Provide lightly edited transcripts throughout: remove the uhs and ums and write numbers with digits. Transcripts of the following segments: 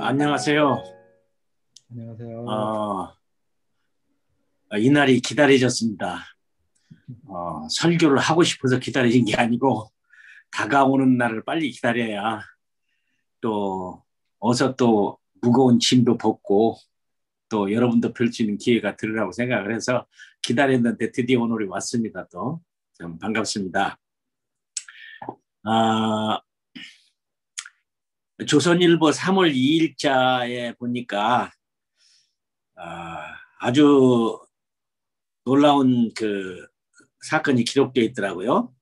안녕하세요. 안녕하세요. 어, 이날이 기다려졌습니다. 설교를 하고 싶어서 기다린 게 아니고 다가오는 날을 빨리 기다려야 또 어서 또 무거운 짐도 벗고 또 여러분도 뵐 수 있는 기회가 되리라고 생각을 해서 기다렸는데 드디어 오늘이 왔습니다. 또 참 반갑습니다. 아, 조선일보 3월 2일자에 보니까 아주 놀라운 그 사건이 기록되어 있더라고요.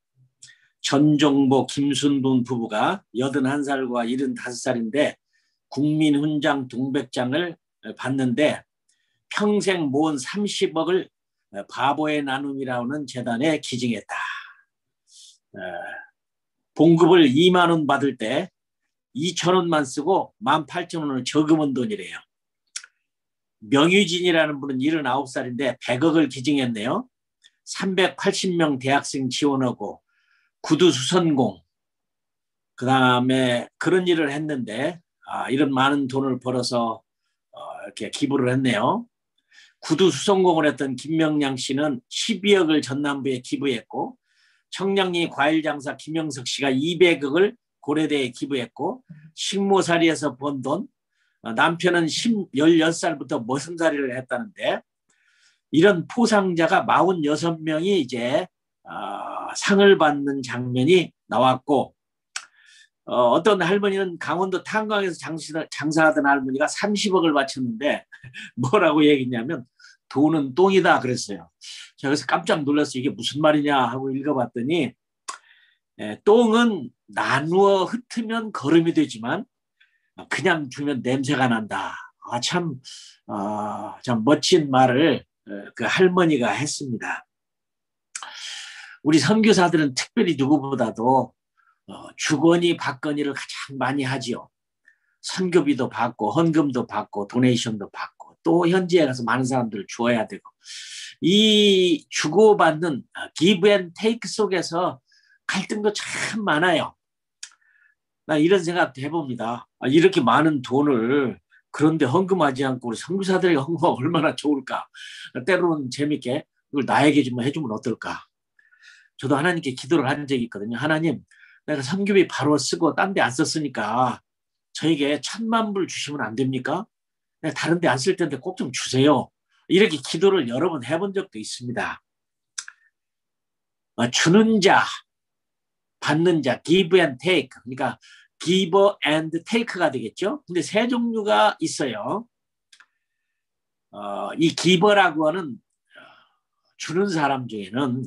전종복, 김순돈 부부가 81살과 75살인데 국민훈장 동백장을 받는데 평생 모은 30억을 바보의 나눔이라는 재단에 기증했다. 봉급을 2만 원 받을 때 2천 원만 쓰고 18,000원을 저금한 돈이래요. 명유진이라는 분은 79살인데 100억을 기증했네요. 380명 대학생 지원하고 구두 수선공, 그 다음에 그런 일을 했는데 이런 많은 돈을 벌어서 이렇게 기부를 했네요. 구두 수선공을 했던 김명량 씨는 12억을 전남부에 기부했고, 청량리 과일장사 김영석 씨가 200억을 고려대에 기부했고, 식모살이에서 번 돈, 남편은 16살부터 머슴살이를 했다는데, 이런 포상자가 46명이 이제 상을 받는 장면이 나왔고, 어떤 할머니는 강원도 탄광에서 장사하던 할머니가 30억을 바쳤는데 뭐라고 얘기했냐면 돈은 똥이다 그랬어요. 제가 그래서 깜짝 놀랐어요. 이게 무슨 말이냐 하고 읽어봤더니 똥은 나누어 흩으면 거름이 되지만 그냥 두면 냄새가 난다. 참 멋진 말을 그 할머니가 했습니다. 우리 선교사들은 특별히 누구보다도 주거니 받거니를 가장 많이 하지요. 선교비도 받고 헌금도 받고 도네이션도 받고 또 현지에 가서 많은 사람들을 주어야 되고, 이 주고받는 기브 앤 테이크 속에서 갈등도 참 많아요. 나 이런 생각도 해봅니다. 이렇게 많은 돈을 그런데 헌금하지 않고 우리 선교사들에게 헌금하면 얼마나 좋을까. 때로는 재밌게 이걸 나에게 좀 해주면 어떨까. 저도 하나님께 기도를 한 적이 있거든요. 하나님, 내가 선교비 바로 쓰고 딴 데 안 썼으니까 저에게 1,000,000불 주시면 안 됩니까? 내가 다른 데 안 쓸 텐데 꼭 좀 주세요. 이렇게 기도를 여러 번 해본 적도 있습니다. 주는 자, 받는 자, give and take. 그러니까 give and take가 되겠죠. 근데 세 종류가 있어요. 이 giver라고 하는 주는 사람 중에는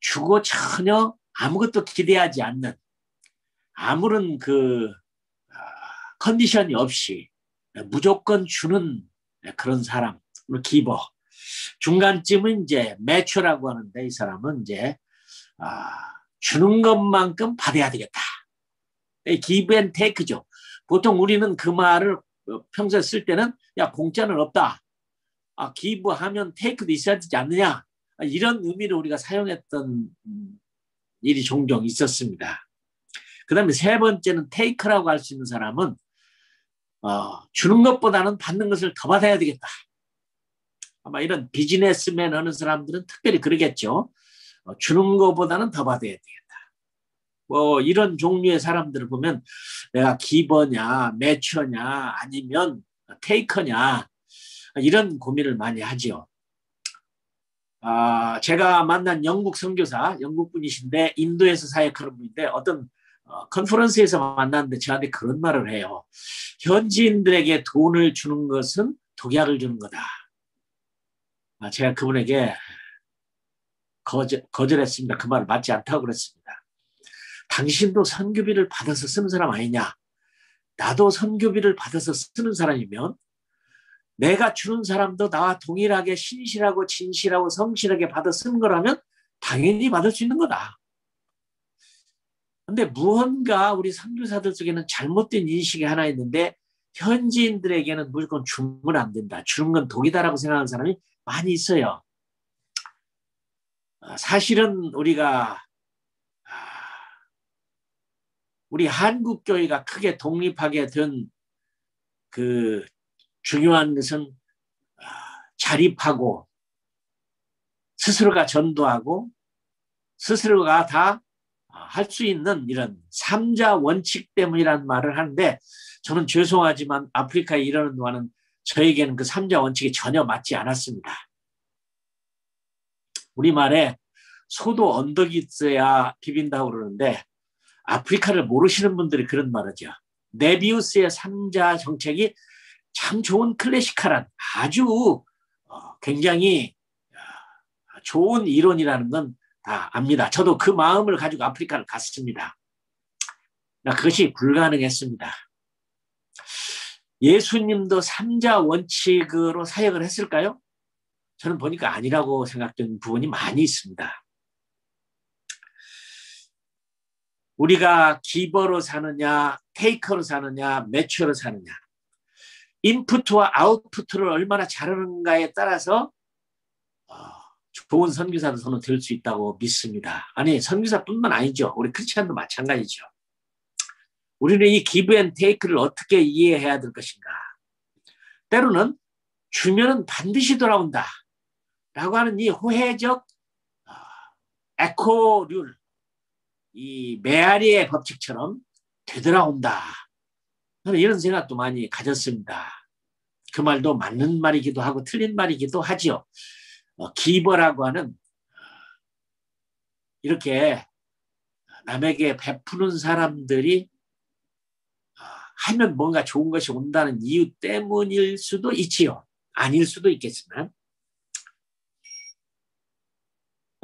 주고 전혀 아무것도 기대하지 않는, 아무런 그 컨디션이 없이 무조건 주는 그런 사람, 기버. 중간쯤은 이제 매추라고 하는데 이 사람은 이제 주는 것만큼 받아야 되겠다. 기브 앤 테이크죠. 보통 우리는 그 말을 평소에 쓸 때는 야 공짜는 없다. 기부하면 테이크도 있어야 되지 않느냐. 이런 의미로 우리가 사용했던 일이 종종 있었습니다. 그 다음에 세 번째는 테이크라고 할 수 있는 사람은 주는 것보다는 받는 것을 더 받아야 되겠다. 아마 이런 비즈니스맨 하는 사람들은 특별히 그러겠죠. 주는 것보다는 더 받아야 되겠다. 뭐 이런 종류의 사람들을 보면 내가 기버냐 매처냐 아니면 테이커냐 이런 고민을 많이 하죠. 제가 만난 영국 선교사, 영국 분이신데 인도에서 사역하는 분인데 어떤 컨퍼런스에서 만났는데 저한테 그런 말을 해요. 현지인들에게 돈을 주는 것은 독약을 주는 거다. 제가 그분에게 거절했습니다. 그 말을 맞지 않다고 그랬습니다. 당신도 선교비를 받아서 쓰는 사람 아니냐? 나도 선교비를 받아서 쓰는 사람이면 내가 주는 사람도 나와 동일하게 신실하고 진실하고 성실하게 받아 쓰는 거라면 당연히 받을 수 있는 거다. 근데 무언가 우리 선교사들 속에는 잘못된 인식이 하나 있는데 현지인들에게는 무조건 주면 안 된다. 주는 건 독이다라고 생각하는 사람이 많이 있어요. 사실은 우리 한국교회가 크게 독립하게 된 그 중요한 것은 자립하고 스스로가 전도하고 스스로가 다 할 수 있는 이런 삼자 원칙 때문이라는 말을 하는데, 저는 죄송하지만 아프리카에 이러는 동안은 저에게는 그 삼자 원칙이 전혀 맞지 않았습니다. 우리말에 소도 언덕이 있어야 비빈다고 그러는데, 아프리카를 모르시는 분들이 그런 말하죠. 네비우스의 삼자 정책이 참 좋은 클래시컬한 아주 굉장히 좋은 이론이라는 건 다 압니다. 저도 그 마음을 가지고 아프리카를 갔습니다. 그것이 불가능했습니다. 예수님도 삼자 원칙으로 사역을 했을까요? 저는 보니까 아니라고 생각된 부분이 많이 있습니다. 우리가 기버로 사느냐, 테이커로 사느냐, 매처로 사느냐, 인풋과 아웃풋을 얼마나 잘하는가에 따라서 좋은 선교사도 저는 될 수 있다고 믿습니다. 아니, 선교사뿐만 아니죠. 우리 크리스찬도 마찬가지죠. 우리는 이 기브 앤 테이크를 어떻게 이해해야 될 것인가. 때로는 주면은 반드시 돌아온다 라고 하는 이 호혜적 에코률, 이 메아리의 법칙처럼 되돌아온다. 저는 이런 생각도 많이 가졌습니다. 그 말도 맞는 말이기도 하고 틀린 말이기도 하지요. 기버라고 하는 이렇게 남에게 베푸는 사람들이 하면 뭔가 좋은 것이 온다는 이유 때문일 수도 있지요. 아닐 수도 있겠지만,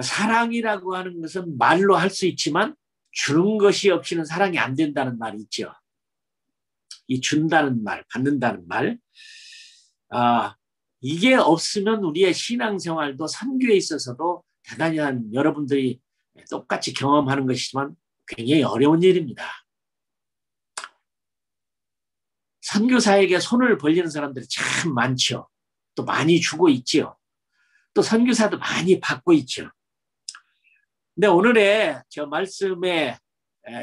사랑이라고 하는 것은 말로 할 수 있지만 주는 것이 없이는 사랑이 안 된다는 말이 있죠. 이 준다는 말, 받는다는 말, 이게 없으면 우리의 신앙생활도 선교에 있어서도 대단히 여러분들이 똑같이 경험하는 것이지만 굉장히 어려운 일입니다. 선교사에게 손을 벌리는 사람들이 참 많죠. 또 많이 주고 있죠. 또 선교사도 많이 받고 있죠. 근데 오늘의 저 말씀에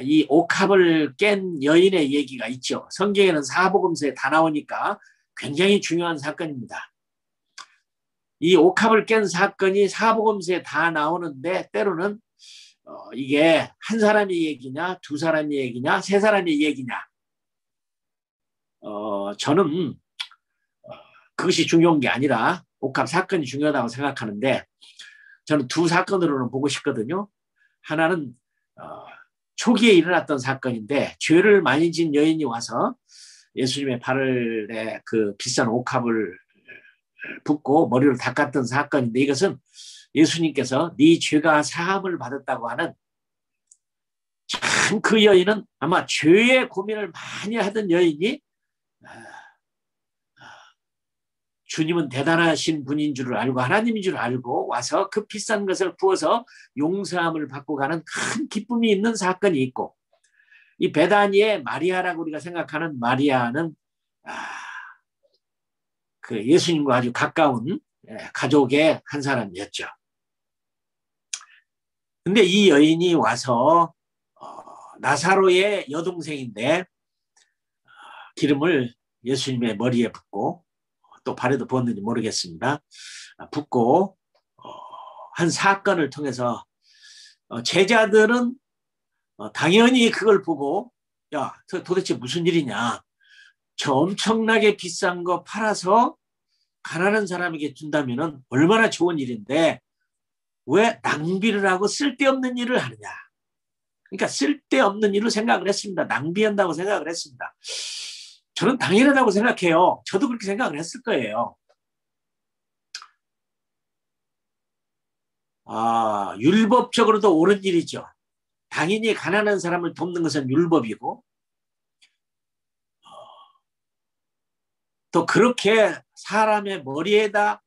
이 옥합을 깬 여인의 얘기가 있죠. 성경에는 사복음서에 다 나오니까 굉장히 중요한 사건입니다. 이 옥합을 깬 사건이 사복음서에 다 나오는데, 때로는 이게 한 사람의 얘기냐, 두 사람의 얘기냐, 세 사람의 얘기냐, 저는 그것이 중요한 게 아니라 옥합 사건이 중요하다고 생각하는데, 저는 두 사건으로는 보고 싶거든요. 하나는 초기에 일어났던 사건인데, 죄를 많이 진 여인이 와서 예수님의 발에 그 비싼 옥합을 붓고 머리를 닦았던 사건인데, 이것은 예수님께서 네 죄가 사함을 받았다고 하는, 참 그 여인은 아마 죄의 고민을 많이 하던 여인이 주님은 대단하신 분인 줄 알고 하나님인 줄 알고 와서 그 비싼 것을 부어서 용서함을 받고 가는 큰 기쁨이 있는 사건이 있고, 이 베다니의 마리아라고 우리가 생각하는 마리아는 그 예수님과 아주 가까운 가족의 한 사람이었죠. 근데 이 여인이 와서 나사로의 여동생인데 기름을 예수님의 머리에 붓고, 또 발에도 부었는지 모르겠습니다. 붓고 한 사건을 통해서 제자들은 당연히 그걸 보고, 야, 도대체 무슨 일이냐, 저 엄청나게 비싼 거 팔아서 가난한 사람에게 준다면 얼마나 좋은 일인데 왜 낭비를 하고 쓸데없는 일을 하느냐. 그러니까 쓸데없는 일로 생각을 했습니다. 낭비한다고 생각을 했습니다. 저는 당연하다고 생각해요. 저도 그렇게 생각을 했을 거예요. 율법적으로도 옳은 일이죠. 당연히 가난한 사람을 돕는 것은 율법이고, 또 그렇게 사람의 머리에다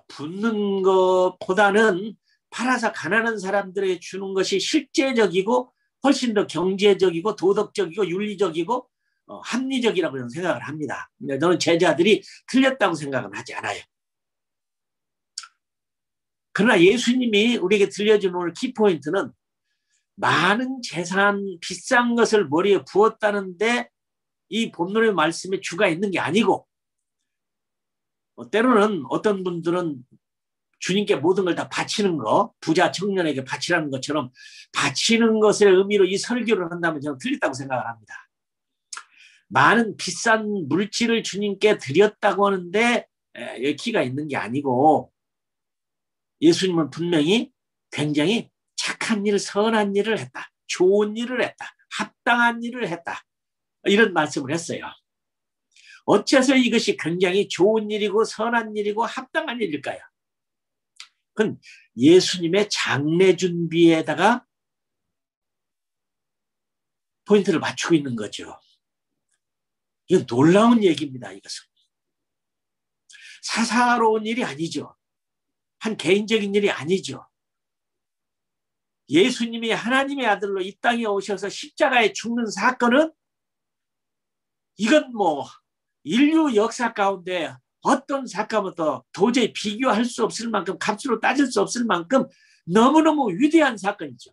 붓는 것보다는 팔아서 가난한 사람들에게 주는 것이 실제적이고 훨씬 더 경제적이고 도덕적이고 윤리적이고 합리적이라고 저는 생각을 합니다. 근데 저는 제자들이 틀렸다고 생각은 하지 않아요. 그러나 예수님이 우리에게 들려준 오늘 키포인트는, 많은 재산, 비싼 것을 머리에 부었다는데 이 본문의 말씀에 주가 있는 게 아니고, 때로는 어떤 분들은 주님께 모든 걸 다 바치는 거, 부자 청년에게 바치라는 것처럼 바치는 것의 의미로 이 설교를 한다면 저는 틀렸다고 생각을 합니다. 많은 비싼 물질을 주님께 드렸다고 하는데 키가 있는 게 아니고, 예수님은 분명히 굉장히 착한 일, 선한 일을 했다. 좋은 일을 했다. 합당한 일을 했다. 이런 말씀을 했어요. 어째서 이것이 굉장히 좋은 일이고 선한 일이고 합당한 일일까요? 그건 예수님의 장례 준비에다가 포인트를 맞추고 있는 거죠. 이건 놀라운 얘기입니다. 이것은 사사로운 일이 아니죠. 한 개인적인 일이 아니죠. 예수님이 하나님의 아들로 이 땅에 오셔서 십자가에 죽는 사건은 이건 뭐 인류 역사 가운데 어떤 사건부터 도저히 비교할 수 없을 만큼, 값으로 따질 수 없을 만큼 너무너무 위대한 사건이죠.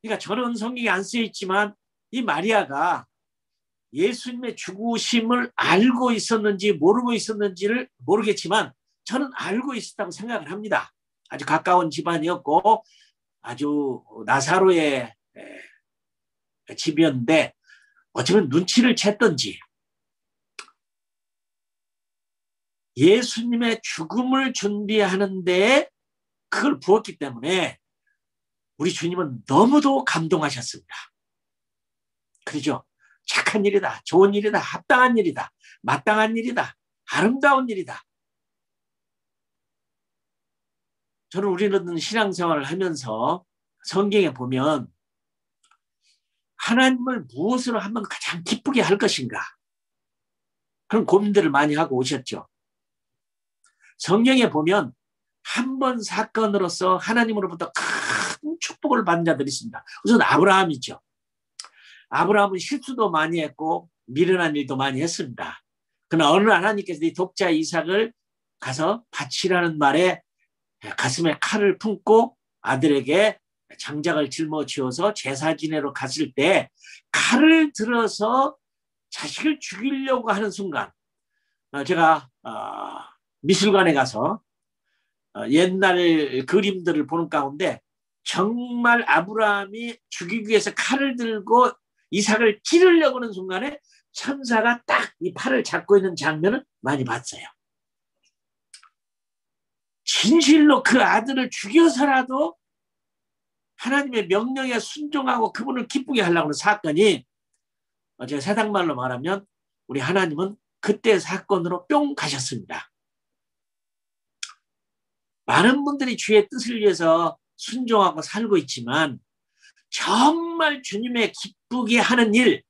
그러니까 저는 성경에 안 쓰여 있지만 이 마리아가 예수님의 죽으심을 알고 있었는지 모르고 있었는지를 모르겠지만 저는 알고 있었다고 생각을 합니다. 아주 가까운 집안이었고 아주 나사로의 집이었는데 어쩌면 눈치를 챘던지 예수님의 죽음을 준비하는 데에 그걸 부었기 때문에 우리 주님은 너무도 감동하셨습니다. 그렇죠? 착한 일이다, 좋은 일이다, 합당한 일이다, 마땅한 일이다, 아름다운 일이다. 저는 우리는 신앙생활을 하면서 성경에 보면 하나님을 무엇으로 하면 가장 기쁘게 할 것인가, 그런 고민들을 많이 하고 오셨죠. 성경에 보면 한 번 사건으로서 하나님으로부터 큰 축복을 받은 자들이 있습니다. 우선 아브라함이죠. 아브라함은 실수도 많이 했고 미련한 일도 많이 했습니다. 그러나 어느 날 하나님께서 이 독자 이삭을 가서 바치라는 말에 가슴에 칼을 품고 아들에게 장작을 짊어지어서 제사 지내러 갔을 때 칼을 들어서 자식을 죽이려고 하는 순간, 제가 미술관에 가서 옛날 그림들을 보는 가운데 정말 아브라함이 죽이기 위해서 칼을 들고 이삭을 찌르려고 하는 순간에 천사가 딱 이 팔을 잡고 있는 장면을 많이 봤어요. 진실로 그 아들을 죽여서라도 하나님의 명령에 순종하고 그분을 기쁘게 하려고 하는 사건이, 제가 세상말로 말하면 우리 하나님은 그때 사건으로 뿅 가셨습니다. 많은 분들이 주의 뜻을 위해서 순종하고 살고 있지만 정말 주님의 기쁘게 하는 일,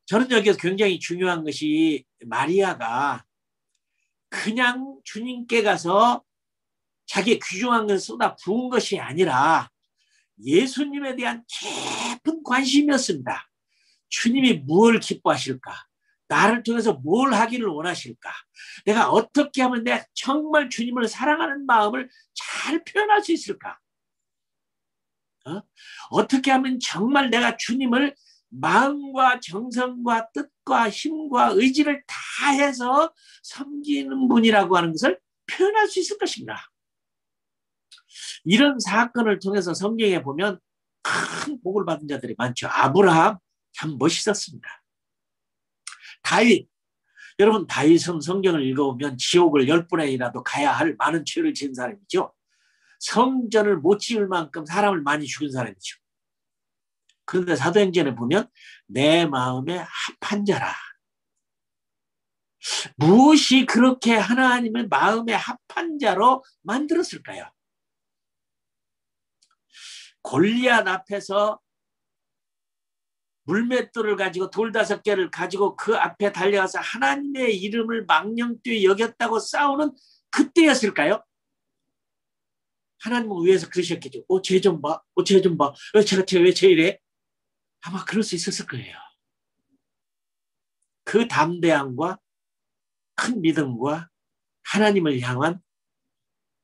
저는 여기서 굉장히 중요한 것이 마리아가 그냥 주님께 가서 자기의 귀중한 것을 쏟아 부은 것이 아니라 예수님에 대한 깊은 관심이었습니다. 주님이 뭘 기뻐하실까? 나를 통해서 뭘 하기를 원하실까? 내가 어떻게 하면 내가 정말 주님을 사랑하는 마음을 잘 표현할 수 있을까? 어떻게 하면 정말 내가 주님을 마음과 정성과 뜻과 힘과 의지를 다해서 섬기는 분이라고 하는 것을 표현할 수 있을 것인가? 이런 사건을 통해서 성경에 보면 큰 복을 받은 자들이 많죠. 아브라함 참 멋있었습니다. 다윗, 여러분 다윗은 성경을 읽어보면 지옥을 10분의이라도 가야 할 많은 죄를 지은 사람이죠. 성전을 못 지을 만큼 사람을 많이 죽인 사람이죠. 그런데 사도행전에 보면 내 마음에 합한 자라. 무엇이 그렇게 하나님의 마음에 합한 자로 만들었을까요? 골리앗 앞에서 물맷돌을 가지고 돌 5개를 가지고 그 앞에 달려가서 하나님의 이름을 망령되이 여겼다고 싸우는 그때였을까요? 하나님은 위에서 그러셨겠죠. 쟤 좀 봐. 쟤 좀 봐. 왜 쟤 이래? 아마 그럴 수 있었을 거예요. 그 담대함과 큰 믿음과 하나님을 향한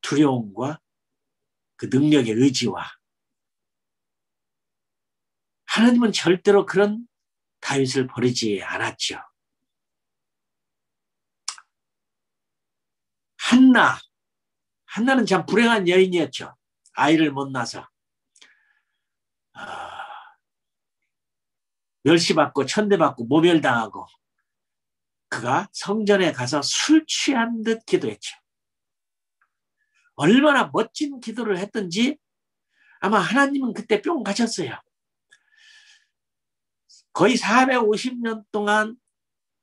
두려움과 그 능력의 의지와 하나님은 절대로 그런 다윗을 버리지 않았죠. 한나는 참 불행한 여인이었죠. 아이를 못 낳아서 멸시받고 천대받고 모멸당하고 그가 성전에 가서 술 취한 듯 기도했죠. 얼마나 멋진 기도를 했던지 아마 하나님은 그때 뿅 가셨어요. 거의 450년 동안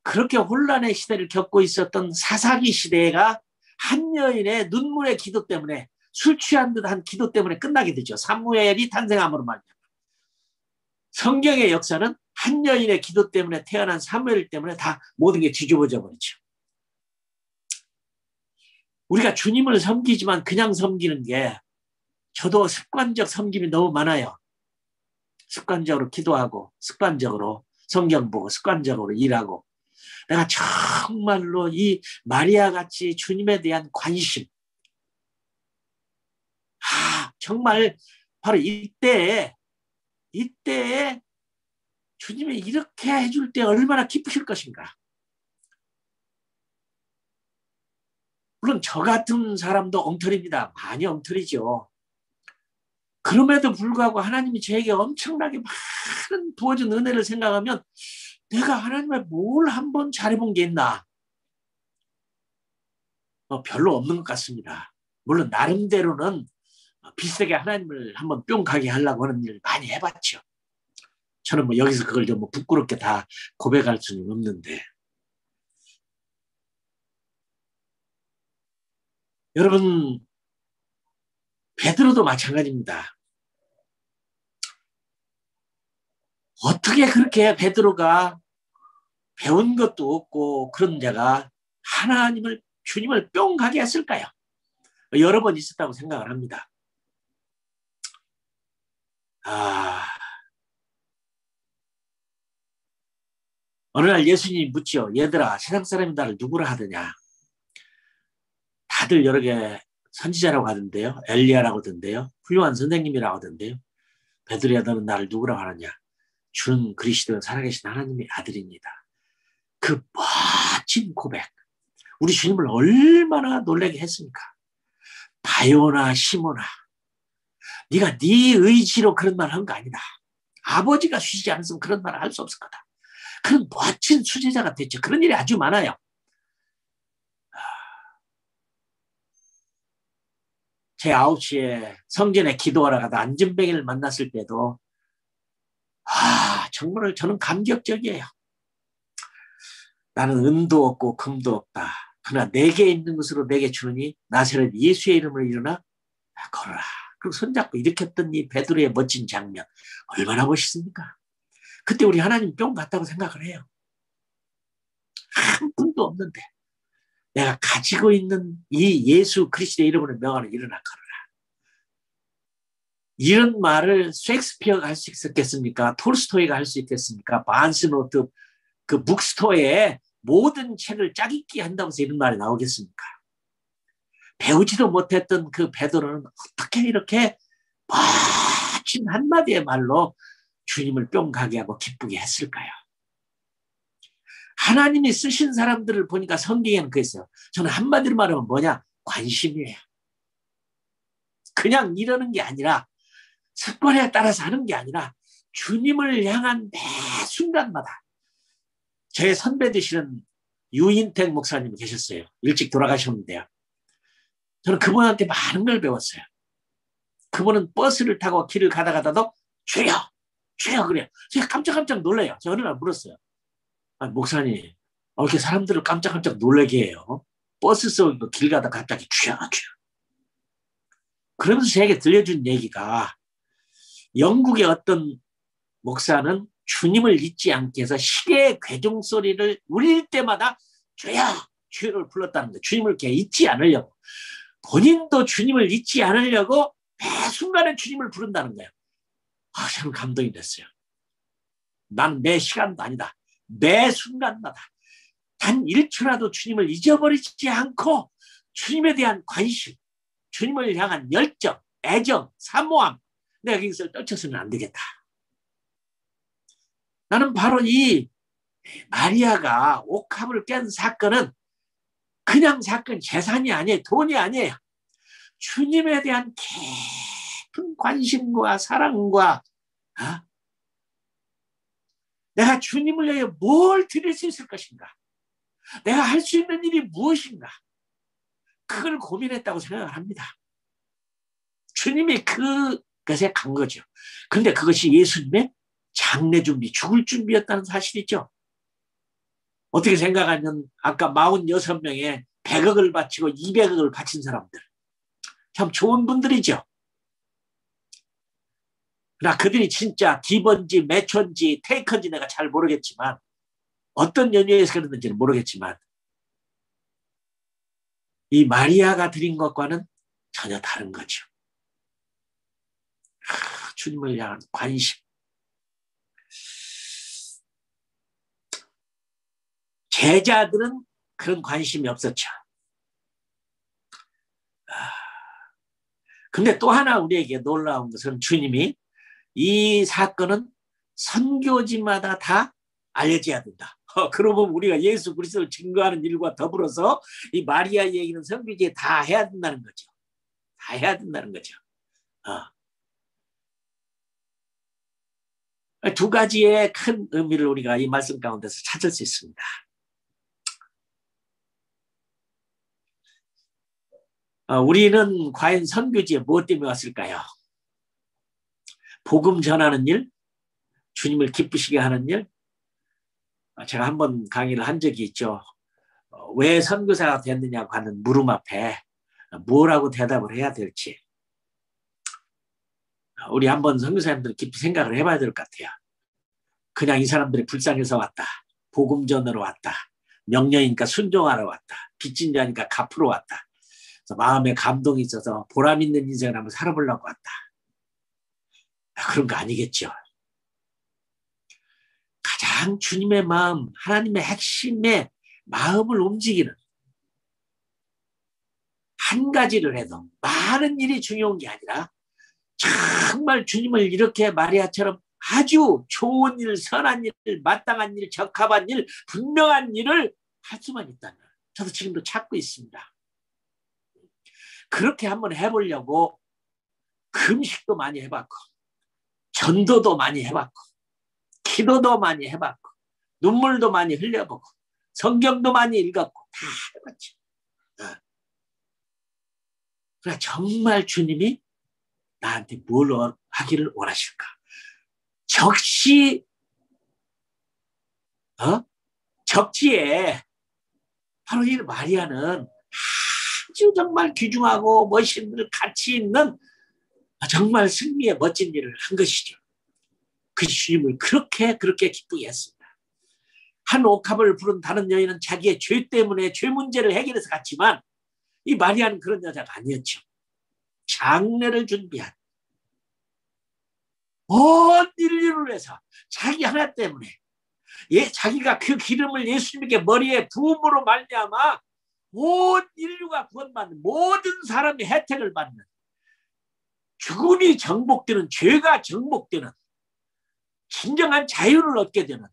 그렇게 혼란의 시대를 겪고 있었던 사사기 시대가 한 여인의 눈물의 기도 때문에 술 취한 듯한 기도 때문에 끝나게 되죠. 사무엘이 탄생함으로 말이야. 성경의 역사는 한 여인의 기도 때문에 태어난 사무엘 때문에 다 모든 게 뒤집어져 버리죠. 우리가 주님을 섬기지만 그냥 섬기는 게 저도 습관적 섬김이 너무 많아요. 습관적으로 기도하고 습관적으로 성경 보고 습관적으로 일하고 내가 정말로 이 마리아 같이 주님에 대한 관심 정말 바로 이때에 주님이 이렇게 해줄 때 얼마나 기쁘실 것인가. 물론 저 같은 사람도 엉터리입니다. 많이 엉터리죠. 그럼에도 불구하고 하나님이 저에게 엄청나게 많은 부어준 은혜를 생각하면 내가 하나님의 뭘 한번 잘해본 게 있나? 별로 없는 것 같습니다. 물론 나름대로는 비슷하게 하나님을 한번 뿅 가게 하려고 하는 일을 많이 해봤죠. 저는 뭐 여기서 그걸 좀 부끄럽게 다 고백할 수는 없는데. 여러분, 베드로도 마찬가지입니다. 어떻게 그렇게 베드로가 배운 것도 없고 그런 자가 주님을 뿅 가게 했을까요? 여러 번 있었다고 생각을 합니다. 어느 날 예수님이 묻죠. 얘들아, 세상 사람이 나를 누구라 하더냐? 다들 여러 개 선지자라고 하던데요. 엘리야라고 하던데요. 훌륭한 선생님이라고 하던데요. 베드로야, 너는 나를 누구라고 하느냐? 주는 그리스도 살아계신 하나님의 아들입니다. 그 멋진 고백. 우리 주님을 얼마나 놀라게 했습니까? 바요나 시모나, 네가 네 의지로 그런 말 한 거 아니다. 아버지가 주시지 않았으면 그런 말을 할 수 없을 거다. 그런 멋진 수제자가 됐죠. 그런 일이 아주 많아요. 제 9시에 성전에 기도하러 가다 안전뱅이를 만났을 때도 정말 저는 감격적이에요. 나는 은도 없고 금도 없다. 그러나 내게 있는 것으로 내게 주느니 나사렛 예수의 이름으로 일어나 걸어라. 그리고 손잡고 일으켰던 이 베드로의 멋진 장면 얼마나 멋있습니까? 그때 우리 하나님 뿅 갔다고 생각을 해요. 한 분도 없는데 내가 가지고 있는 이 예수 그리스도의 이름으로 명하는 일어나 걸어라. 이런 말을 셰익스피어가 할 수 있었겠습니까? 톨스토이가 할 수 있겠습니까? 바은스노트 그 북스토어에 모든 책을 짜깁기 한다고 해서 이런 말이 나오겠습니까? 배우지도 못했던 그 베드로는 어떻게 이렇게 멋진 한마디의 말로 주님을 뿅 가게 하고 기쁘게 했을까요? 하나님이 쓰신 사람들을 보니까 성경에는 그랬어요. 저는 한마디로 말하면 뭐냐? 관심이에요. 그냥 이러는 게 아니라 습관에 따라서 하는 게 아니라 주님을 향한 매 순간마다. 제 선배 되시는 유인택 목사님이 계셨어요. 일찍 돌아가셨는데요. 저는 그분한테 많은 걸 배웠어요. 그분은 버스를 타고 길을 가다가도 주여 그래요. 제가 깜짝깜짝 놀라요. 제가 어느 날 물었어요. 목사님, 이렇게 사람들을 깜짝깜짝 놀라게 해요? 버스 속에서 길 가다 갑자기 주여. 그러면서 제게 들려준 얘기가 영국의 어떤 목사는 주님을 잊지 않게 해서 시계의 괴종 소리를 울릴 때마다 주여를 불렀다는 거예요. 주님을 이렇게 잊지 않으려고. 본인도 주님을 잊지 않으려고 매 순간에 주님을 부른다는 거예요. 저는 감동이 됐어요. 난 매 시간도 아니다. 매 순간마다 단 1초라도 주님을 잊어버리지 않고 주님에 대한 관심, 주님을 향한 열정, 애정, 사모함, 내가 여기서 떨쳐서는 안 되겠다. 나는 바로 이 마리아가 옥합을 깬 사건은 그냥 사건, 재산이 아니에요. 돈이 아니에요. 주님에 대한 깊은 관심과 사랑과 내가 주님을 위해 뭘 드릴 수 있을 것인가? 내가 할 수 있는 일이 무엇인가? 그걸 고민했다고 생각을 합니다. 주님이 그것에 간 거죠. 그런데 그것이 예수님의 장례 준비, 죽을 준비였다는 사실이죠. 어떻게 생각하면 아까 46명에 100억을 바치고 200억을 바친 사람들. 참 좋은 분들이죠. 그러나 그들이 진짜 기본지, 매천지, 테이컨지 내가 잘 모르겠지만 어떤 연유에서 그랬는지는 모르겠지만 이 마리아가 드린 것과는 전혀 다른 거죠. 주님을 향한 관심. 제자들은 그런 관심이 없었죠. 근데 또 하나 우리에게 놀라운 것은 주님이 이 사건은 선교지마다 다 알려져야 된다. 그러고 보면 우리가 예수 그리스도를 증거하는 일과 더불어서 이 마리아 얘기는 선교지에 다 해야 된다는 거죠. 다 해야 된다는 거죠. 두 가지의 큰 의미를 우리가 이 말씀 가운데서 찾을 수 있습니다. 우리는 과연 선교지에 무엇 때문에 왔을까요? 복음 전하는 일, 주님을 기쁘시게 하는 일. 제가 한번 강의를 한 적이 있죠. 왜 선교사가 됐느냐고 하는 물음 앞에 뭐라고 대답을 해야 될지. 우리 한번 선교사님들 깊이 생각을 해봐야 될 것 같아요. 그냥 이 사람들이 불쌍해서 왔다. 복음 전하러 왔다. 명령이니까 순종하러 왔다. 빚진 자니까 갚으러 왔다. 그래서 마음에 감동이 있어서 보람 있는 인생을 한번 살아보려고 왔다. 그런 거 아니겠죠. 가장 주님의 마음, 하나님의 핵심의 마음을 움직이는 한 가지를 해도 많은 일이 중요한 게 아니라 정말 주님을 이렇게 마리아처럼 아주 좋은 일, 선한 일, 마땅한 일, 적합한 일, 분명한 일을 할 수만 있다면 저도 지금도 찾고 있습니다. 그렇게 한번 해보려고 금식도 많이 해봤고 전도도 많이 해봤고 기도도 많이 해봤고 눈물도 많이 흘려보고 성경도 많이 읽었고 다 해봤죠. 그러나 정말 주님이 나한테 뭘 하기를 원하실까? 적지에 바로 이 마리아는 아주 정말 귀중하고 멋있는 가치 있는 정말 승리의 멋진 일을 한 것이죠. 그 주님을 그렇게 기쁘게 했습니다. 한 옥합을 부른 다른 여인은 자기의 죄 때문에 죄 문제를 해결해서 갔지만 이 마리아는 그런 여자가 아니었죠. 장례를 준비한 온 인류를 위해서 자기 하나 때문에 자기가 그 기름을 예수님에게 머리에 부음으로 말미암아 온 인류가 구원받는 모든 사람이 혜택을 받는 죽음이 정복되는 죄가 정복되는 진정한 자유를 얻게 되는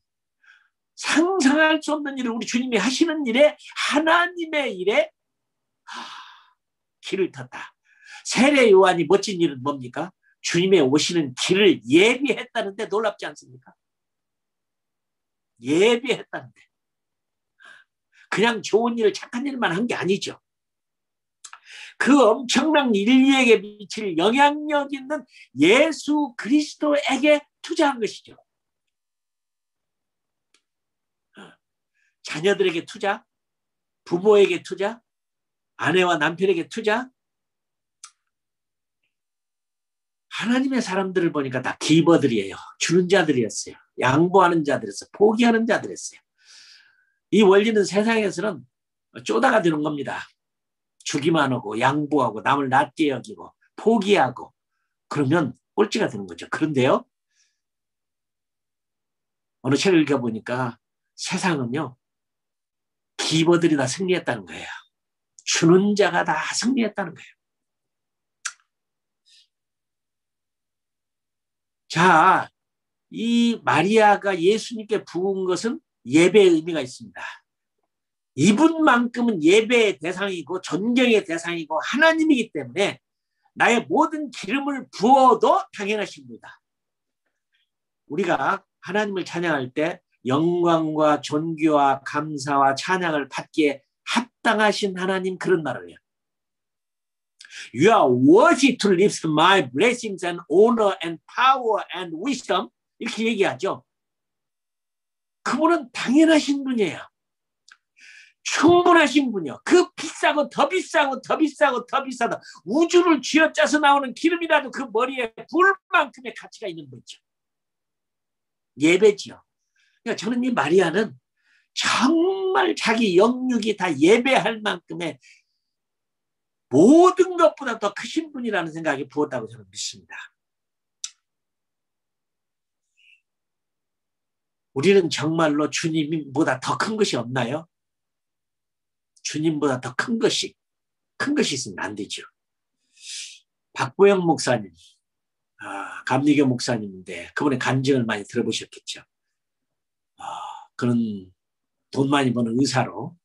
상상할 수 없는 일을 우리 주님이 하시는 일에 하나님의 일에 길을 텄다. 세례 요한이 멋진 일은 뭡니까? 주님의 오시는 길을 예비했다는데 놀랍지 않습니까? 예비했다는데 그냥 좋은 일을 착한 일만 한 게 아니죠. 그 엄청난 인류에게 미칠 영향력 있는 예수 그리스도에게 투자한 것이죠. 자녀들에게 투자, 부모에게 투자, 아내와 남편에게 투자. 하나님의 사람들을 보니까 다 기버들이에요. 주는 자들이었어요. 양보하는 자들이었어요. 포기하는 자들이었어요. 이 원리는 세상에서는 쪼다가 되는 겁니다. 주기만 하고 양보하고 남을 낮게 여기고 포기하고 그러면 꼴찌가 되는 거죠. 그런데요. 어느 책을 읽어보니까 세상은요. 기버들이 다 승리했다는 거예요. 주는 자가 다 승리했다는 거예요. 자, 이 마리아가 예수님께 부은 것은 예배의 의미가 있습니다. 이분만큼은 예배의 대상이고 존경의 대상이고 하나님이기 때문에 나의 모든 기름을 부어도 당연하신 분이다. 우리가 하나님을 찬양할 때 영광과 존귀와 감사와 찬양을 받기에 합당하신 하나님, 그런 말을 해요. You are worthy to lift my blessings and honor and power and wisdom. 이렇게 얘기하죠. 그분은 당연하신 분이에요. 충분하신 분이요. 그 비싸고 더 비싸고 더 비싸고 더 비싸다. 우주를 쥐어짜서 나오는 기름이라도 그 머리에 불만큼의 가치가 있는 분이죠. 예배지요. 그러니까 저는 이 마리아는 정말 자기 영육이 다 예배할 만큼의 모든 것보다 더 크신 분이라는 생각이 부었다고 저는 믿습니다. 우리는 정말로 주님보다 더 큰 것이 없나요? 주님보다 더 큰 것이 있으면 안 되죠. 박보영 목사님, 감리교 목사님인데 그분의 간증을 많이 들어보셨겠죠. 그는 돈 많이 버는 의사로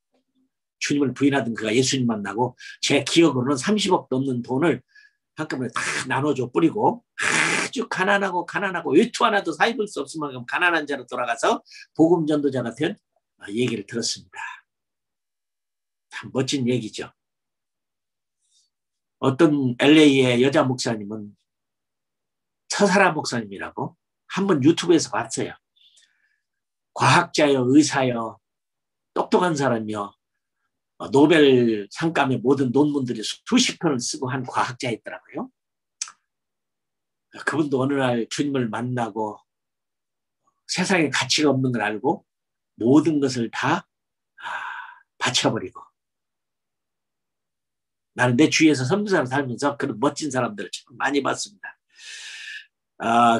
주님을 부인하던 그가 예수님 만나고 제 기억으로는 30억 넘는 돈을 한꺼번에 다 나눠줘 뿌리고 아주 가난하고 외투 하나도 사 입을 수 없을 만큼 가난한 자로 돌아가서 복음 전도자가 된 얘기를 들었습니다. 참 멋진 얘기죠. 어떤 LA의 여자 목사님은 서사라 목사님이라고 한번 유튜브에서 봤어요. 과학자요, 의사요, 똑똑한 사람이요, 노벨 상감의 모든 논문들이 수십 편을 쓰고 한 과학자였더라고요. 그분도 어느 날 주님을 만나고 세상에 가치가 없는 걸 알고 모든 것을 다 바쳐버리고, 나는 내 주위에서 선교사로 살면서 그런 멋진 사람들을 참 많이 봤습니다.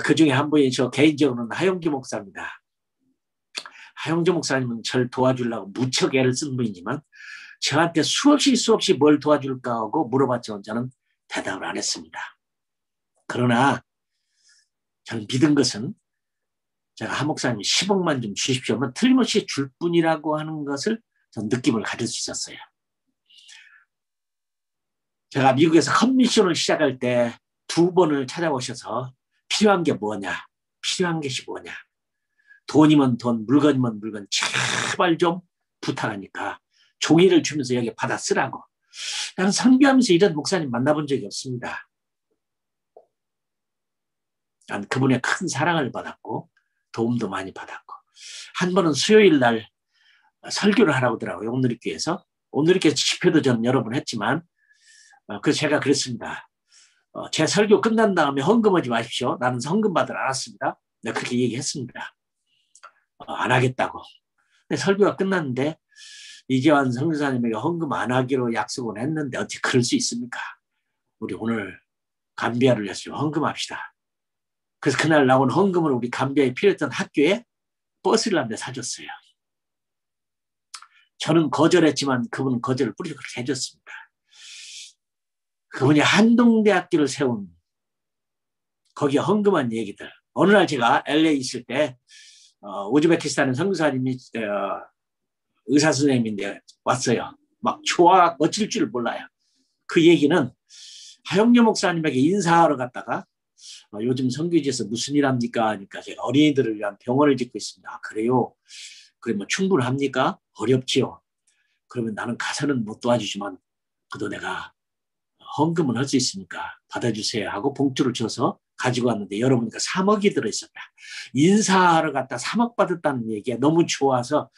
그 중에 한 분이 저 개인적으로는 하용기 목사입니다. 하용기 목사님은 저를 도와주려고 무척 애를 쓴 분이지만 저한테 수없이 뭘 도와줄까 하고 물어봤지만 저는 대답을 안 했습니다. 그러나 저는 믿은 것은 제가 하 목사님이 10억만 좀 주십시오 하면 틀림없이 줄 뿐이라고 하는 것을 전 느낌을 가질 수 있었어요. 제가 미국에서 컴미션을 시작할 때 2번을 찾아오셔서 필요한 게 뭐냐, 필요한 것이 뭐냐, 돈이면 돈, 물건이면 물건, 제발 좀 부탁하니까 종이를 주면서 여기 받아 쓰라고. 나는 선교하면서 이런 목사님 만나본 적이 없습니다. 난 그분의 큰 사랑을 받았고 도움도 많이 받았고, 한 번은 수요일 날 설교를 하라고 하더라고요. 온누리교회에서. 온누리교회 집회도 저는 여러 번 했지만 그래서 제가 그랬습니다. 제 설교 끝난 다음에 헌금하지 마십시오. 나는 헌금 받으러 안 왔습니다. 내가 그렇게 얘기했습니다. 안 하겠다고. 근데 설교가 끝났는데 이재환 선교사님에게 헌금 안 하기로 약속을 했는데 어떻게 그럴 수 있습니까? 우리 오늘 감비아를 위해서 헌금합시다. 그래서 그날 나온 헌금을 우리 감비아에 필요했던 학교에 버스를 한 대 사줬어요. 저는 거절했지만 그분은 거절을 뿌리고 그렇게 해줬습니다. 그분이 한동대학교를 세운 거기에 헌금한 얘기들. 어느 날 제가 LA 있을 때 우즈베키스탄의 선교사님이 의사 선생님인데 왔어요. 막 좋아 멋질 줄 몰라요. 그 얘기는 하영료 목사님에게 인사하러 갔다가 요즘 선교지에서 무슨 일 합니까? 하니까 제가 어린이들을 위한 병원을 짓고 있습니다. 그래요? 그래 뭐 충분합니까? 어렵지요. 그러면 나는 가서는 못 도와주지만 그래도 내가 헌금은 할 수 있으니까 받아주세요 하고 봉투를 줘서 가지고 왔는데 열어보니까 3억이 들어있었다. 인사하러 갔다 3억 받았다는 얘기가 너무 좋아서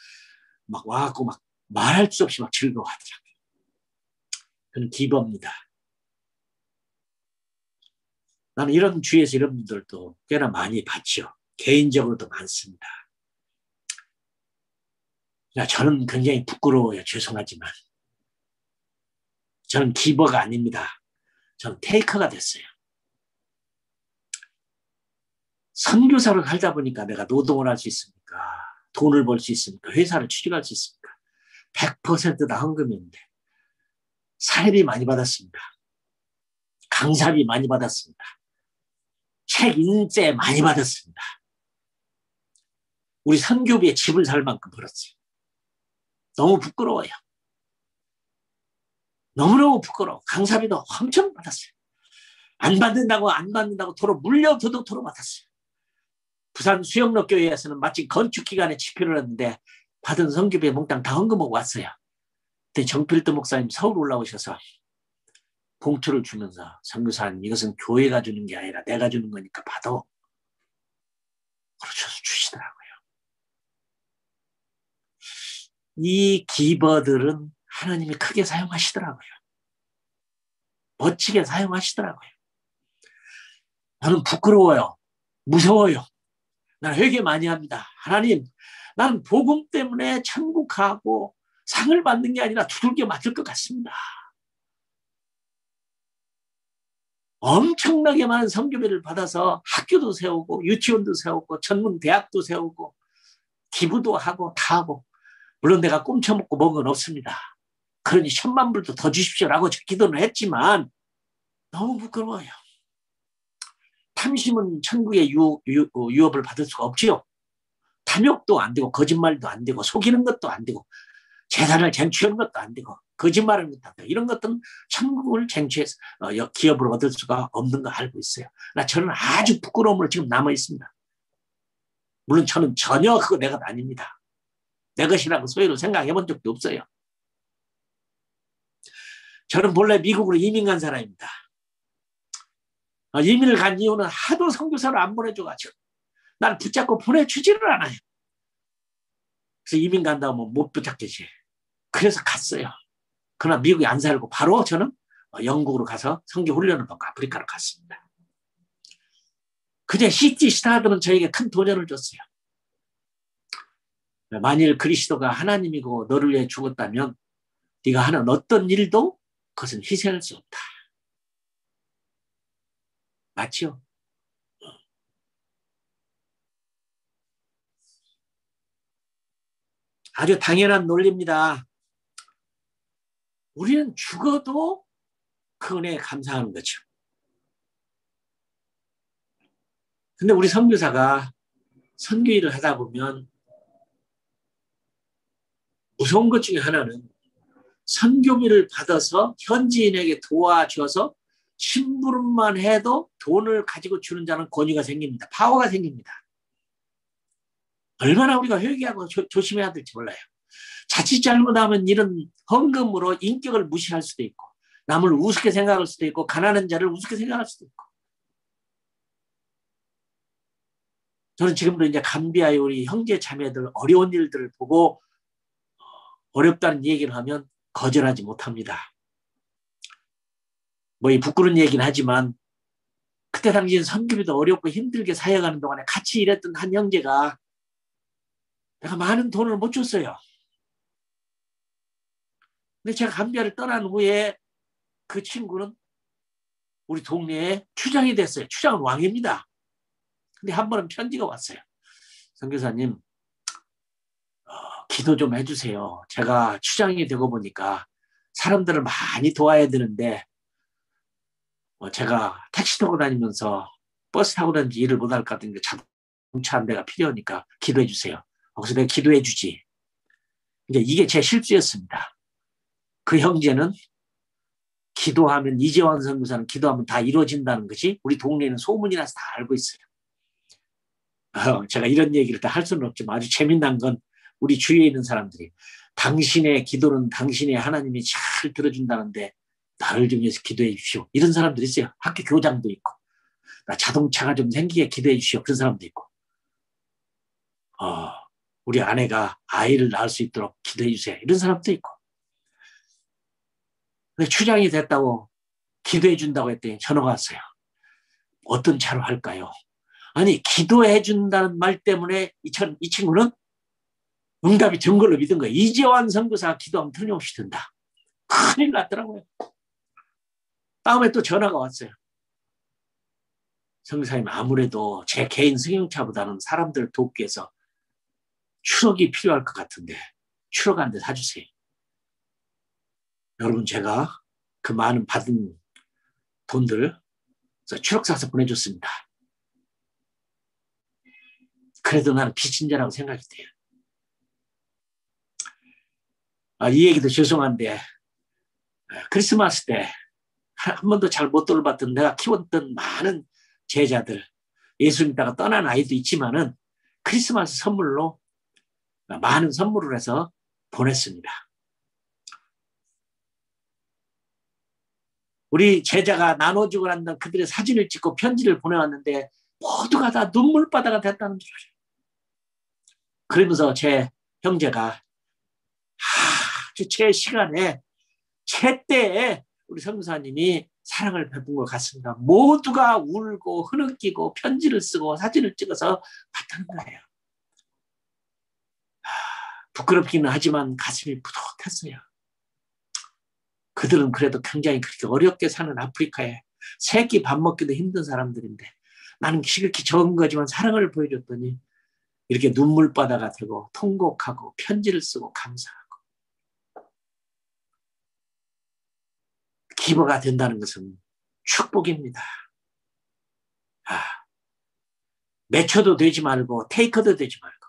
막 와갖고 막 말할 수 없이 막 즐거워하더라고요. 그건 기버입니다. 나는 이런 주위에서 이런 분들도 꽤나 많이 봤죠. 개인적으로도 많습니다. 저는 굉장히 부끄러워요. 죄송하지만. 저는 기버가 아닙니다. 저는 테이커가 됐어요. 선교사로 살다 보니까 내가 노동을 할 수 있습니까? 돈을 벌 수 있습니까? 회사를 취직할 수 있습니까? 100% 다 헌금인데 사회비 많이 받았습니다. 강사비 많이 받았습니다. 책 인쇄 많이 받았습니다. 우리 선교비에 집을 살 만큼 벌었어요. 너무 부끄러워요. 너무너무 부끄러워. 강사비도 엄청 받았어요. 안 받는다고 도로 물려도록 받았어요. 부산 수영로교회에서는 마치 건축기간에 집회를 했는데 받은 선교비에 몽땅 다 헌금하고 왔어요. 그때 정필도 목사님 서울 올라오셔서 봉투를 주면서 선교사님 이것은 교회가 주는 게 아니라 내가 주는 거니까 받아. 그러셔서 주시더라고요. 이 기버들은 하나님이 크게 사용하시더라고요. 멋지게 사용하시더라고요. 나는 부끄러워요. 무서워요. 나는 회개 많이 합니다. 하나님, 나는 복음 때문에 천국 가고 상을 받는 게 아니라 두들겨 맞을 것 같습니다. 엄청나게 많은 선교비를 받아서 학교도 세우고 유치원도 세우고 전문 대학도 세우고 기부도 하고 다 하고, 물론 내가 꼼쳐먹고 먹은 건 없습니다. 그러니 1000만 불도 더 주십시오라고 기도는 했지만 너무 부끄러워요. 탐심은 천국의 유업을 받을 수가 없지요. 탐욕도 안 되고 거짓말도 안 되고 속이는 것도 안 되고 재산을 쟁취하는 것도 안 되고 거짓말하는 것도 안 되고 이런 것들은 천국을 쟁취해서 기업으로 얻을 수가 없는 거 알고 있어요. 저는 아주 부끄러움으로 지금 남아 있습니다. 물론 저는 전혀 그거 내 것 아닙니다. 내 것이라고 소위로 생각해 본 적도 없어요. 저는 본래 미국으로 이민 간 사람입니다. 이민을 간 이유는 하도 선교사를 안 보내줘가지고 날 붙잡고 보내주지를 않아요. 그래서 이민 간다고 못 붙잡겠지. 그래서 갔어요. 그러나 미국에 안 살고 바로 저는 영국으로 가서 선교 훈련을 받고 아프리카로 갔습니다. 그냥 시티 스타들은 저에게 큰 도전을 줬어요. 만일 그리스도가 하나님이고 너를 위해 죽었다면 네가 하는 어떤 일도 그것은 희생할 수 없다. 맞죠? 아주 당연한 논리입니다. 우리는 죽어도 그 은혜에 감사하는 거죠. 근데 우리 선교사가 선교 일을 하다 보면 무서운 것 중에 하나는 선교비를 받아서 현지인에게 도와줘서 심부름만 해도 돈을 가지고 주는 자는 권위가 생깁니다. 파워가 생깁니다. 얼마나 우리가 회개하고 조심해야 될지 몰라요. 자칫 잘못하면 이런 헌금으로 인격을 무시할 수도 있고 남을 우습게 생각할 수도 있고 가난한 자를 우습게 생각할 수도 있고. 저는 지금도 이제 감비아의 우리 형제 자매들 어려운 일들을 보고 어렵다는 얘기를 하면 거절하지 못합니다. 이 부끄러운 얘기는 하지만 그때 당시엔 선교비도 어렵고 힘들게 사역하는 동안에 같이 일했던 한 형제가 내가 많은 돈을 못 줬어요. 근데 제가 감비아를 떠난 후에 그 친구는 우리 동네에 추장이 됐어요. 추장은 왕입니다. 근데 한 번은 편지가 왔어요. 선교사님, 기도 좀 해주세요. 제가 추장이 되고 보니까 사람들을 많이 도와야 되는데 제가 택시 타고 다니면서 버스 타고 다니면서 일을 못할 것 같은데 자동차 한 대가 필요하니까 기도해 주세요. 그래서 내가 기도해 주지. 이게 제 실수였습니다. 그 형제는 기도하면 이재원 선교사는 기도하면 다 이루어진다는 것이 우리 동네에는 소문이 나서 다 알고 있어요. 제가 이런 얘기를 다 할 수는 없지만 아주 재미난 건 우리 주위에 있는 사람들이 당신의 기도는 당신의 하나님이 잘 들어준다는데 나를 좀 위해서 기도해 주십시오. 이런 사람들이 있어요. 학교 교장도 있고 나 자동차가 좀 생기게 기도해 주십시오. 그런 사람도 있고 우리 아내가 아이를 낳을 수 있도록 기도해 주세요. 이런 사람도 있고. 근데 추장이 됐다고 기도해 준다고 했더니 전화가 왔어요. 어떤 차로 할까요? 아니 기도해 준다는 말 때문에 이 친구는 응답이 된 걸로 믿은 거예요. 이재환 선교사가 기도하면 틀림없이 된다. 큰일 났더라고요. 다음에 또 전화가 왔어요. 선교사님 아무래도 제 개인 승용차보다는 사람들을 돕기 위해서 추럭이 필요할 것 같은데 추럭 한 대 사주세요. 여러분 제가 그 많은 받은 돈들 추럭 사서 보내줬습니다. 그래도 나는 비친자라고 생각이 돼요. 이 얘기도 죄송한데 크리스마스 때 한 번도 잘 못 돌봤던 내가 키웠던 많은 제자들, 예수 믿다가 떠난 아이도 있지만은 크리스마스 선물로 많은 선물을 해서 보냈습니다. 우리 제자가 나눠주고 난 다음 그들의 사진을 찍고 편지를 보내왔는데 모두가 다 눈물바다가 됐다는 줄 알아요. 그러면서 제 형제가 아주 제 시간에 제때에 우리 성사님이 사랑을 베푼 것 같습니다. 모두가 울고 흐느끼고 편지를 쓰고 사진을 찍어서 봤다는 거예요. 부끄럽기는 하지만 가슴이 뿌듯했어요. 그들은 그래도 굉장히 그렇게 어렵게 사는 아프리카에 세 끼 밥 먹기도 힘든 사람들인데 나는 지극히 적은 거지만 사랑을 보여줬더니 이렇게 눈물바다가 되고 통곡하고 편지를 쓰고 감사하고 기부가 된다는 것은 축복입니다. 매초도 되지 말고 테이커도 되지 말고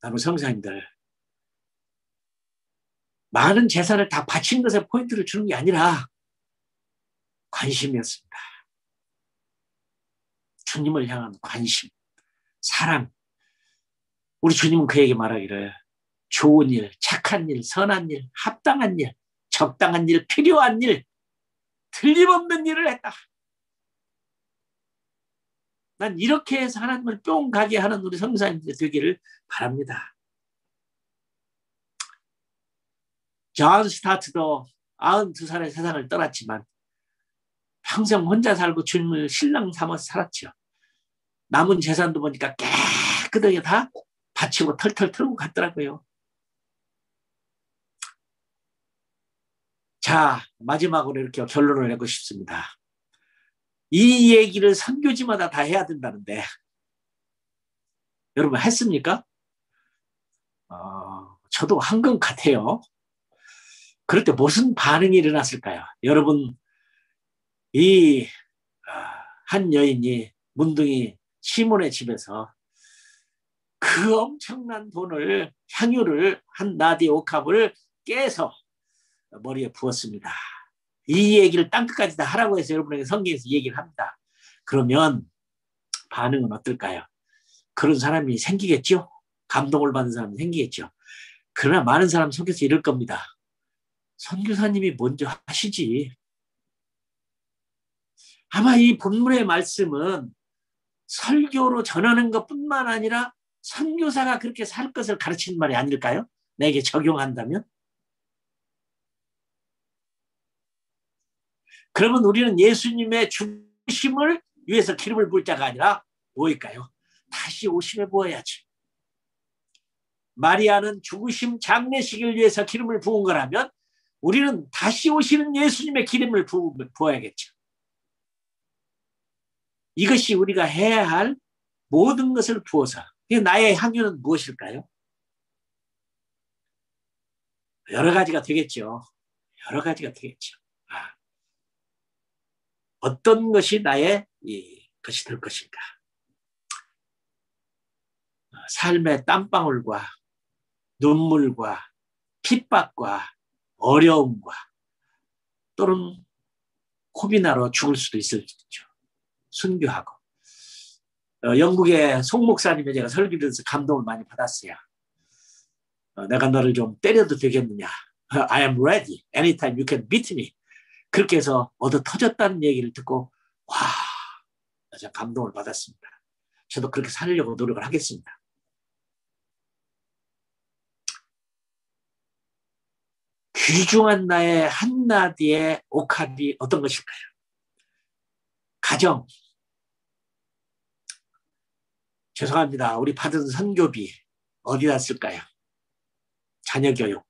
나는 성사님들 많은 재산을 다 바친 것에 포인트를 주는 게 아니라 관심이었습니다. 주님을 향한 관심, 사랑. 우리 주님은 그에게 말하기를 좋은 일, 착한 일, 선한 일, 합당한 일, 적당한 일, 필요한 일, 틀림없는 일을 했다. 난 이렇게 해서 하나님을 뿅 가게 하는 우리 성사님들 되기를 바랍니다. 존 스타트도 92살에 세상을 떠났지만 평생 혼자 살고 주님을 신랑 삼아서 살았죠. 남은 재산도 보니까 깨끗하게 다 바치고 털털 털고 갔더라고요. 자, 마지막으로 이렇게 결론을 내고 싶습니다. 이 얘기를 선교지마다 다 해야 된다는데 여러분 했습니까? 저도 한 것 같아요. 그럴 때 무슨 반응이 일어났을까요? 여러분, 이 한 여인이 문둥이 시몬의 집에서 그 엄청난 돈을, 향유를 한 나디 옥합을 깨서 머리에 부었습니다. 이 얘기를 땅끝까지 다 하라고 해서 여러분에게 성경에서 얘기를 합니다. 그러면 반응은 어떨까요? 그런 사람이 생기겠죠? 감동을 받는 사람이 생기겠죠? 그러나 많은 사람 속에서 이럴 겁니다. 선교사님이 먼저 하시지. 아마 이 본문의 말씀은 설교로 전하는 것뿐만 아니라 선교사가 그렇게 살 것을 가르치는 말이 아닐까요? 내게 적용한다면? 그러면 우리는 예수님의 죽으심을 위해서 기름을 부을 자가 아니라 뭐일까요? 다시 오심에 부어야지. 마리아는 죽으심 장례식을 위해서 기름을 부은 거라면 우리는 다시 오시는 예수님의 기름을 부어야겠죠. 이것이 우리가 해야 할 모든 것을 부어서. 나의 향유는 무엇일까요? 여러 가지가 되겠죠. 여러 가지가 되겠죠. 어떤 것이 나의 것이 될 것인가. 삶의 땀방울과 눈물과 핍박과 어려움과 또는 코비나로 죽을 수도 있을지죠. 순교하고. 영국의 송 목사님의 제가 설교를 해서 감동을 많이 받았어요. 내가 너를 좀 때려도 되겠느냐. I am ready. Anytime you can beat me. 그렇게 해서 얻어 터졌다는 얘기를 듣고 와, 제가 감동을 받았습니다. 저도 그렇게 살려고 노력을 하겠습니다. 귀중한 나의 한나디의 옥합이 어떤 것일까요? 가정. 죄송합니다. 우리 받은 선교비 어디다 쓸까요? 자녀 교육.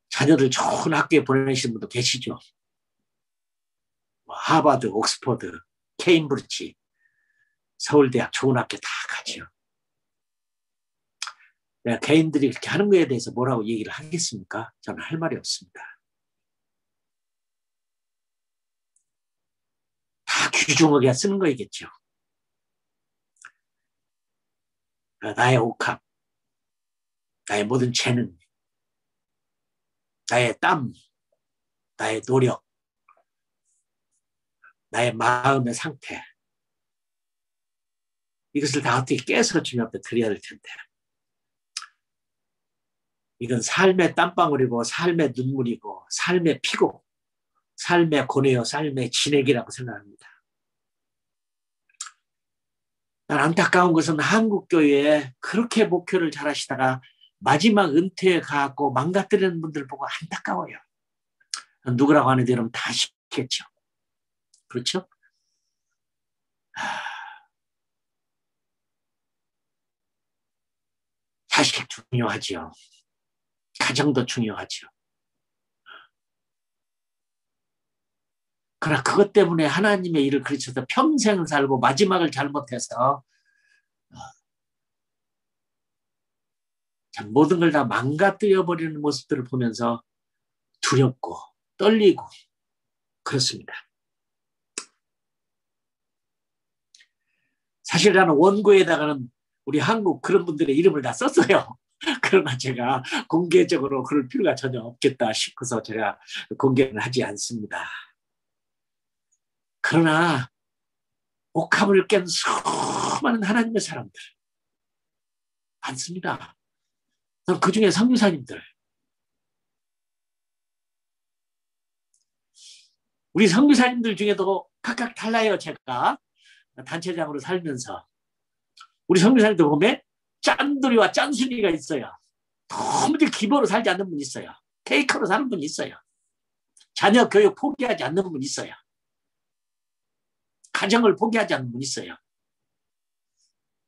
자녀들 좋은 학교에 보내시는 분도 계시죠. 하버드, 옥스퍼드, 케임브리지, 서울대학 좋은 학교 다 가죠. 내가 개인들이 그렇게 하는 거에 대해서 뭐라고 얘기를 하겠습니까? 저는 할 말이 없습니다. 다 귀중하게 쓰는 거이겠죠. 나의 옥합, 나의 모든 재능, 나의 땀, 나의 노력, 나의 마음의 상태, 이것을 다 어떻게 깨서 주님 앞에 드려야 될 텐데, 이건 삶의 땀방울이고 삶의 눈물이고 삶의 피고 삶의 고뇌요 삶의 진액이라고 생각합니다. 난 안타까운 것은 한국교회에 그렇게 목회를 잘하시다가 마지막 은퇴에 가고 망가뜨리는 분들 보고 안타까워요. 누구라고 하는데 여러분 다 아시겠죠? 그렇죠? 자식 중요하죠. 가정도 중요하죠. 그러나 그것 때문에 하나님의 일을 그르쳐서 평생 살고 마지막을 잘못해서 모든 걸 다 망가뜨려버리는 모습들을 보면서 두렵고 떨리고 그렇습니다. 사실 나는 원고에다가는 우리 한국 그런 분들의 이름을 다 썼어요. 그러나 제가 공개적으로 그럴 필요가 전혀 없겠다 싶어서 제가 공개는 하지 않습니다. 그러나 옥합을 깬 수많은 하나님의 사람들 많습니다. 그 중에 선교사님들, 우리 선교사님들 중에도 각각 달라요. 제가 단체장으로 살면서 우리 선교사님들 보면 짠돌이와 짠순이가 있어요. 도무지 기본으로 살지 않는 분이 있어요. 테이커로 사는 분이 있어요. 자녀 교육 포기하지 않는 분이 있어요. 가정을 포기하지 않는 분이 있어요.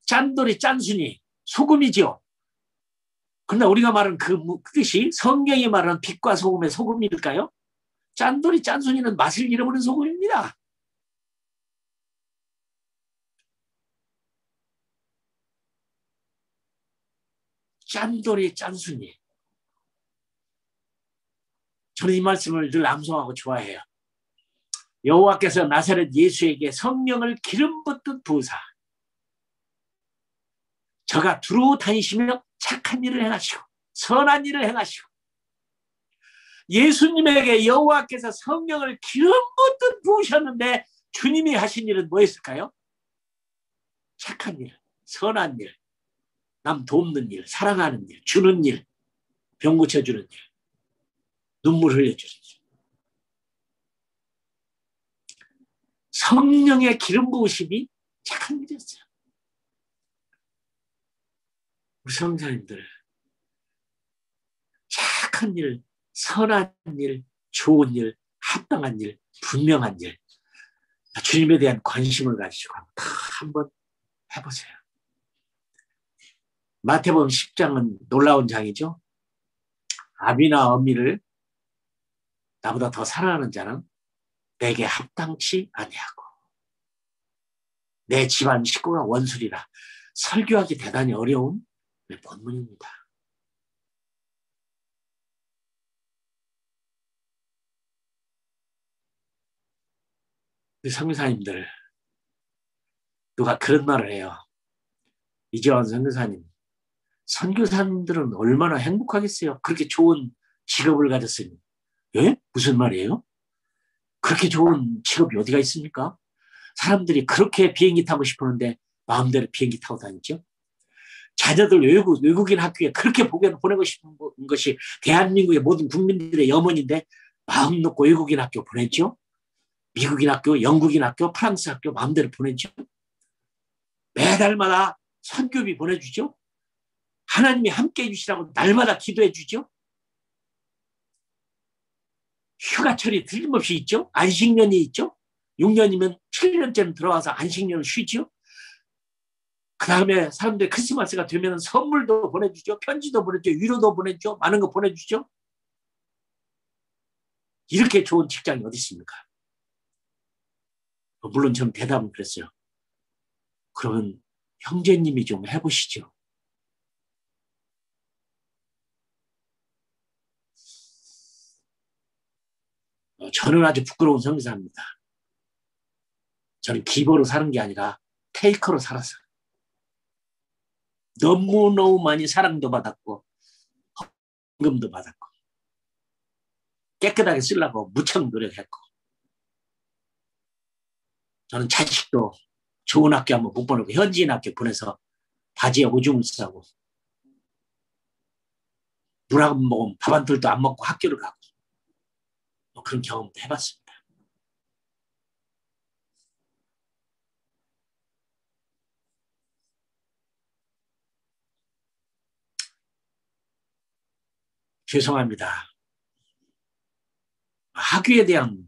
짠돌이 짠순이 소금이죠. 그러나 우리가 말하는 그 뜻이 성경이 말하는 빛과 소금의 소금일까요? 짠돌이 짠순이는 맛을 잃어버린 소금입니다. 짠돌이 짠순이. 저는 이 말씀을 늘 암송하고 좋아해요. 여호와께서 나사렛 예수에게 성령을 기름 붓듯 부으사 저가 두루 다니시며 착한 일을 행하시고 선한 일을 행하시고, 예수님에게 여호와께서 성령을 기름 붓듯 부으셨는데 주님이 하신 일은 뭐였을까요? 착한 일, 선한 일, 남 돕는 일, 사랑하는 일, 주는 일, 병 고쳐주는 일, 눈물 흘려주는 일. 성령의 기름 부으심이 착한 일이었어요. 우리 성자님들 착한 일, 선한 일, 좋은 일, 합당한 일, 분명한 일, 주님에 대한 관심을 가지고 한번 해보세요. 마태복음 10장은 놀라운 장이죠. 아비나 어미를 나보다 더 사랑하는 자는 내게 합당치 아니하고 내 집안 식구가 원수리라. 설교하기 대단히 어려운 본문입니다. 우리 선교사님들 누가 그런 말을 해요. 이재원 선교사님, 선교사님들은 얼마나 행복하겠어요. 그렇게 좋은 직업을 가졌으니. 예? 무슨 말이에요? 그렇게 좋은 직업이 어디가 있습니까? 사람들이 그렇게 비행기 타고 싶었는데 마음대로 비행기 타고 다니죠. 자녀들 외국인 학교에 그렇게 보내고 싶은 것이 대한민국의 모든 국민들의 염원인데 마음 놓고 외국인 학교 보냈죠. 미국인 학교, 영국인 학교, 프랑스 학교 마음대로 보냈죠. 매달마다 선교비 보내주죠. 하나님이 함께해 주시라고 날마다 기도해 주죠. 휴가철이 틀림없이 있죠. 안식년이 있죠. 6년이면 7년째는 들어와서 안식년을 쉬죠. 그 다음에 사람들이 크리스마스가 되면 선물도 보내주죠. 편지도 보내주죠. 위로도 보내주죠. 많은 거 보내주죠. 이렇게 좋은 직장이 어디 있습니까? 물론 저는 대답은 그랬어요. 그러면 형제님이 좀 해보시죠. 저는 아주 부끄러운 선교사입니다. 저는 기버로 사는 게 아니라 테이커로 살았어요. 너무너무 많이 사랑도 받았고 헌금도 받았고 깨끗하게 쓰려고 무척 노력했고 저는 자식도 좋은 학교 한번 못 보내고 현지인 학교 보내서 바지에 오줌을 싸고 물 한 모금 밥 한 톨도 안 먹고 학교를 가고 뭐 그런 경험도 해봤습니다. 죄송합니다. 학위에 대한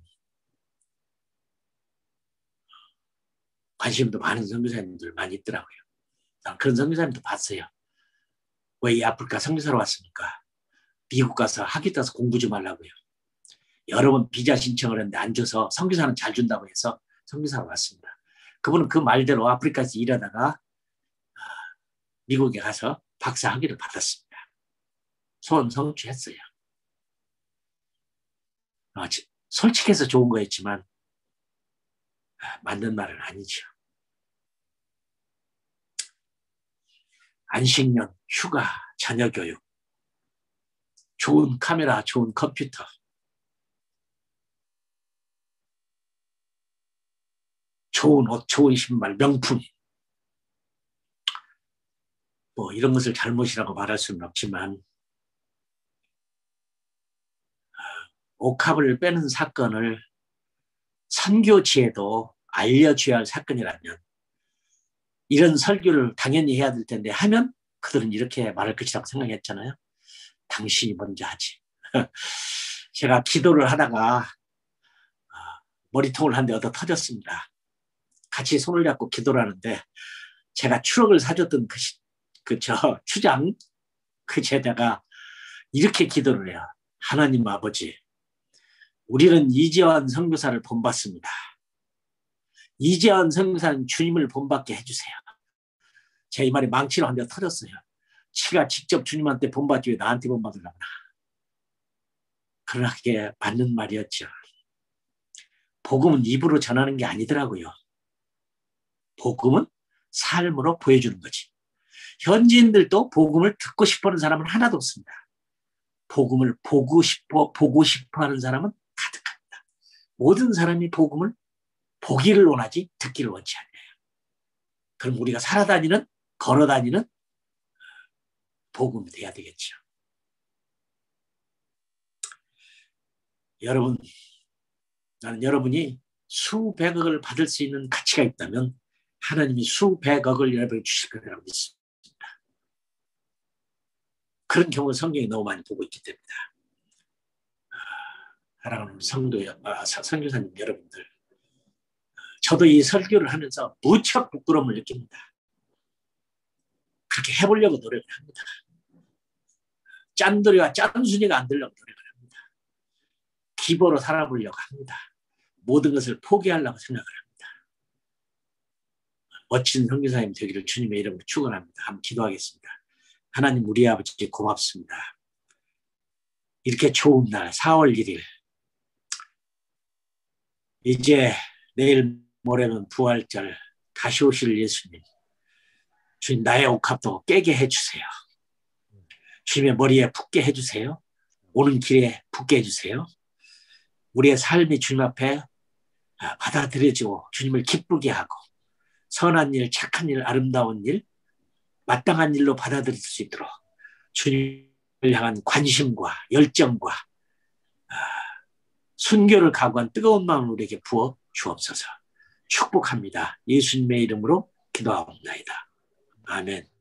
관심도 많은 선교사님들 많이 있더라고요. 그런 선교사님도 봤어요. 왜 이 아프리카 선교사로 왔습니까? 미국 가서 학위 따서 공부 좀 하려고요. 여러 번 비자 신청을 했는데 안 줘서 선교사는 잘 준다고 해서 선교사로 왔습니다. 그분은 그 말대로 아프리카에서 일하다가 미국에 가서 박사 학위를 받았습니다. 소원 성취했어요. 솔직해서 좋은 거였지만 맞는 말은 아니죠. 안식년, 휴가, 자녀교육, 좋은 카메라, 좋은 컴퓨터, 좋은 옷, 좋은 신발, 명품 뭐 이런 것을 잘못이라고 말할 수는 없지만 옥합을 빼는 사건을 선교지에도 알려줘야 할 사건이라면 이런 설교를 당연히 해야 될 텐데 하면 그들은 이렇게 말할 것이라고 생각했잖아요. 당신이 먼저 하지. 제가 기도를 하다가 머리통을 한 대 얻어 터졌습니다. 같이 손을 잡고 기도를 하는데 제가 추억을 사줬던 저 추장 그 제자가 이렇게 기도를 해요. 하나님 아버지, 우리는 이재환 선교사를 본받습니다. 이재환 선교사는 주님을 본받게 해주세요. 제 이 말이 망치로 한 대 터졌어요. 지가 직접 주님한테 본받지 왜 나한테 본받으려나. 그렇게 맞는 말이었죠. 복음은 입으로 전하는 게 아니더라고요. 복음은 삶으로 보여주는 거지. 현지인들도 복음을 듣고 싶어하는 사람은 하나도 없습니다. 복음을 보고 싶어 하는 사람은 가득합니다. 모든 사람이 복음을 보기를 원하지 듣기를 원치 않아요. 그럼 우리가 살아다니는 걸어다니는 복음이 돼야 되겠죠. 여러분, 나는 여러분이 수백억을 받을 수 있는 가치가 있다면 하나님이 수백억을 여러분에게 주실 거라고 믿습니다. 그런 경우 성경에 너무 많이 보고 있기 때문에 사랑하는 선교사님 여러분들, 저도 이 설교를 하면서 무척 부끄러움을 느낍니다. 그렇게 해보려고 노력을 합니다. 짠돌이와 짠순이가 안 되려고 노력을 합니다. 기보로 살아보려고 합니다. 모든 것을 포기하려고 생각을 합니다. 멋진 선교사님 되기를 주님의 이름으로 축원합니다. 한번 기도하겠습니다. 하나님 우리 아버지 고맙습니다. 이렇게 좋은 날 4월 1일 이제 내일 모레는 부활절 다시 오실 예수님, 주님 나의 옥합도 깨게 해주세요. 주님의 머리에 붙게 해주세요. 오는 길에 붙게 해주세요. 우리의 삶이 주님 앞에 받아들여지고 주님을 기쁘게 하고 선한 일, 착한 일, 아름다운 일, 마땅한 일로 받아들일 수 있도록 주님을 향한 관심과 열정과 순교를 각오한 뜨거운 마음을 우리에게 부어 주옵소서. 축복합니다. 예수님의 이름으로 기도하옵나이다. 아멘.